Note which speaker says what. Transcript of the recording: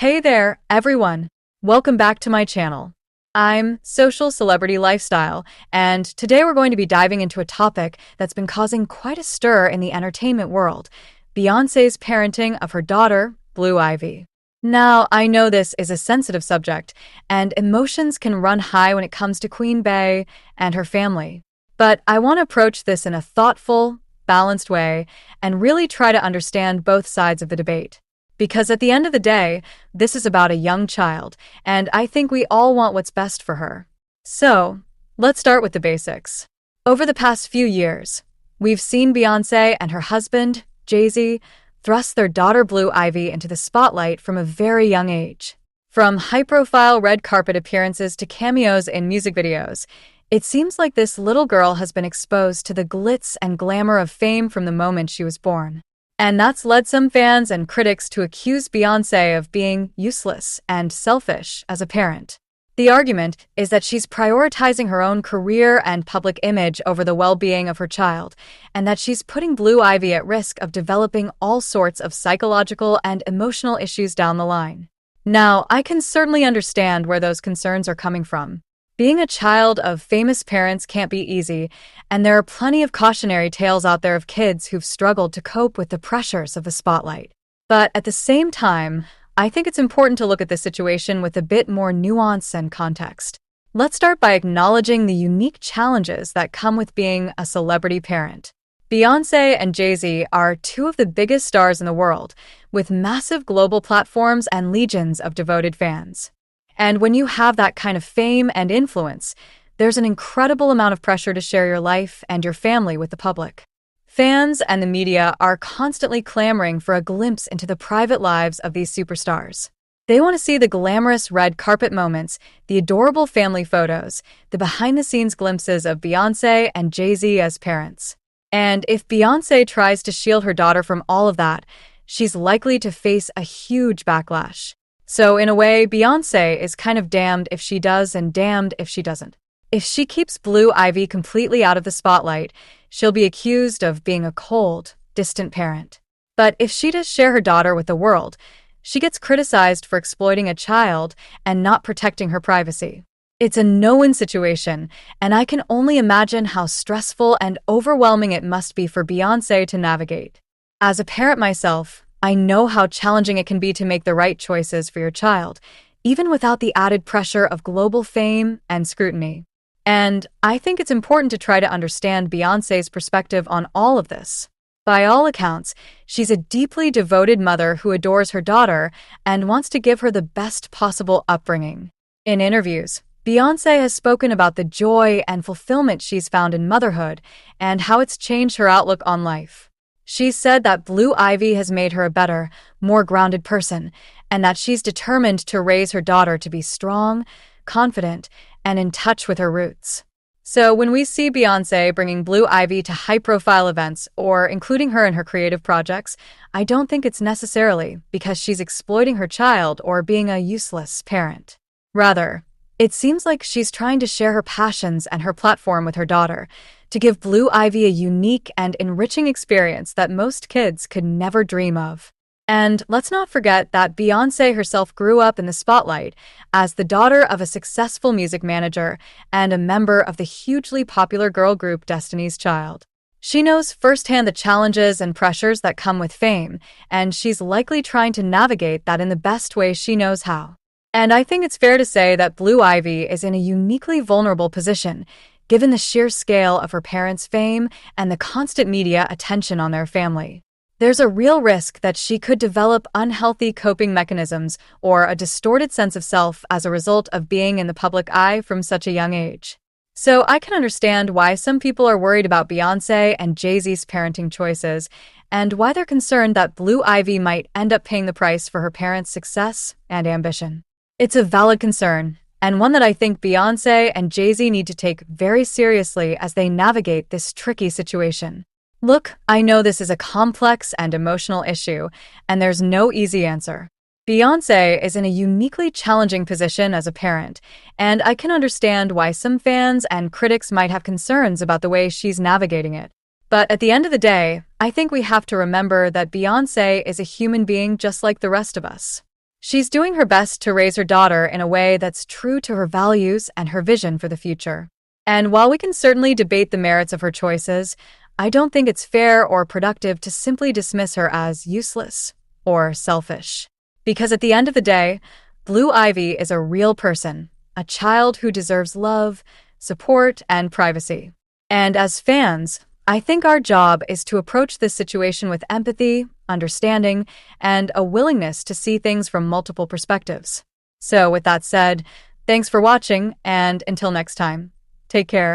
Speaker 1: Hey there, everyone. Welcome back to my channel. I'm Social Celebrity Lifestyle, and today we're going to be diving into a topic that's been causing quite a stir in the entertainment world: Beyoncé's parenting of her daughter, Blue Ivy. Now, I know this is a sensitive subject, and emotions can run high when it comes to Queen Bey and her family. But I want to approach this in a thoughtful, balanced way and really try to understand both sides of the debate. Because at the end of the day, this is about a young child, and I think we all want what's best for her. So, let's start with the basics. Over the past few years, we've seen Beyoncé and her husband, Jay-Z, thrust their daughter Blue Ivy into the spotlight from a very young age. From high-profile red carpet appearances to cameos in music videos, it seems like this little girl has been exposed to the glitz and glamour of fame from the moment she was born. And that's led some fans and critics to accuse Beyoncé of being useless and selfish as a parent. The argument is that she's prioritizing her own career and public image over the well-being of her child, and that she's putting Blue Ivy at risk of developing all sorts of psychological and emotional issues down the line. Now, I can certainly understand where those concerns are coming from. Being a child of famous parents can't be easy, and there are plenty of cautionary tales out there of kids who've struggled to cope with the pressures of the spotlight. But at the same time, I think it's important to look at the situation with a bit more nuance and context. Let's start by acknowledging the unique challenges that come with being a celebrity parent. Beyoncé and Jay-Z are two of the biggest stars in the world, with massive global platforms and legions of devoted fans. And when you have that kind of fame and influence, there's an incredible amount of pressure to share your life and your family with the public. Fans and the media are constantly clamoring for a glimpse into the private lives of these superstars. They want to see the glamorous red carpet moments, the adorable family photos, the behind-the-scenes glimpses of Beyoncé and Jay-Z as parents. And if Beyoncé tries to shield her daughter from all of that, she's likely to face a huge backlash. So in a way, Beyoncé is kind of damned if she does and damned if she doesn't. If she keeps Blue Ivy completely out of the spotlight, she'll be accused of being a cold, distant parent. But if she does share her daughter with the world, she gets criticized for exploiting a child and not protecting her privacy. It's a no-win situation, and I can only imagine how stressful and overwhelming it must be for Beyoncé to navigate. As a parent myself, I know how challenging it can be to make the right choices for your child, even without the added pressure of global fame and scrutiny. And I think it's important to try to understand Beyoncé's perspective on all of this. By all accounts, she's a deeply devoted mother who adores her daughter and wants to give her the best possible upbringing. In interviews, Beyoncé has spoken about the joy and fulfillment she's found in motherhood and how it's changed her outlook on life. She's said that Blue Ivy has made her a better, more grounded person, and that she's determined to raise her daughter to be strong, confident, and in touch with her roots. So when we see Beyoncé bringing Blue Ivy to high-profile events or including her in her creative projects, I don't think it's necessarily because she's exploiting her child or being a useless parent. Rather, it seems like she's trying to share her passions and her platform with her daughter, to give Blue Ivy a unique and enriching experience that most kids could never dream of. And let's not forget that Beyoncé herself grew up in the spotlight as the daughter of a successful music manager and a member of the hugely popular girl group Destiny's Child. She knows firsthand the challenges and pressures that come with fame, and she's likely trying to navigate that in the best way she knows how. And I think it's fair to say that Blue Ivy is in a uniquely vulnerable position, given the sheer scale of her parents' fame and the constant media attention on their family. There's a real risk that she could develop unhealthy coping mechanisms or a distorted sense of self as a result of being in the public eye from such a young age. So I can understand why some people are worried about Beyoncé and Jay-Z's parenting choices, and why they're concerned that Blue Ivy might end up paying the price for her parents' success and ambition. It's a valid concern, and one that I think Beyoncé and Jay-Z need to take very seriously as they navigate this tricky situation. Look, I know this is a complex and emotional issue, and there's no easy answer. Beyoncé is in a uniquely challenging position as a parent, and I can understand why some fans and critics might have concerns about the way she's navigating it. But at the end of the day, I think we have to remember that Beyoncé is a human being just like the rest of us. She's doing her best to raise her daughter in a way that's true to her values and her vision for the future. And while we can certainly debate the merits of her choices, I don't think it's fair or productive to simply dismiss her as useless or selfish. Because at the end of the day, Blue Ivy is a real person, a child who deserves love, support, and privacy. And as fans, I think our job is to approach this situation with empathy, understanding, and a willingness to see things from multiple perspectives. So with that said, thanks for watching, and until next time, take care.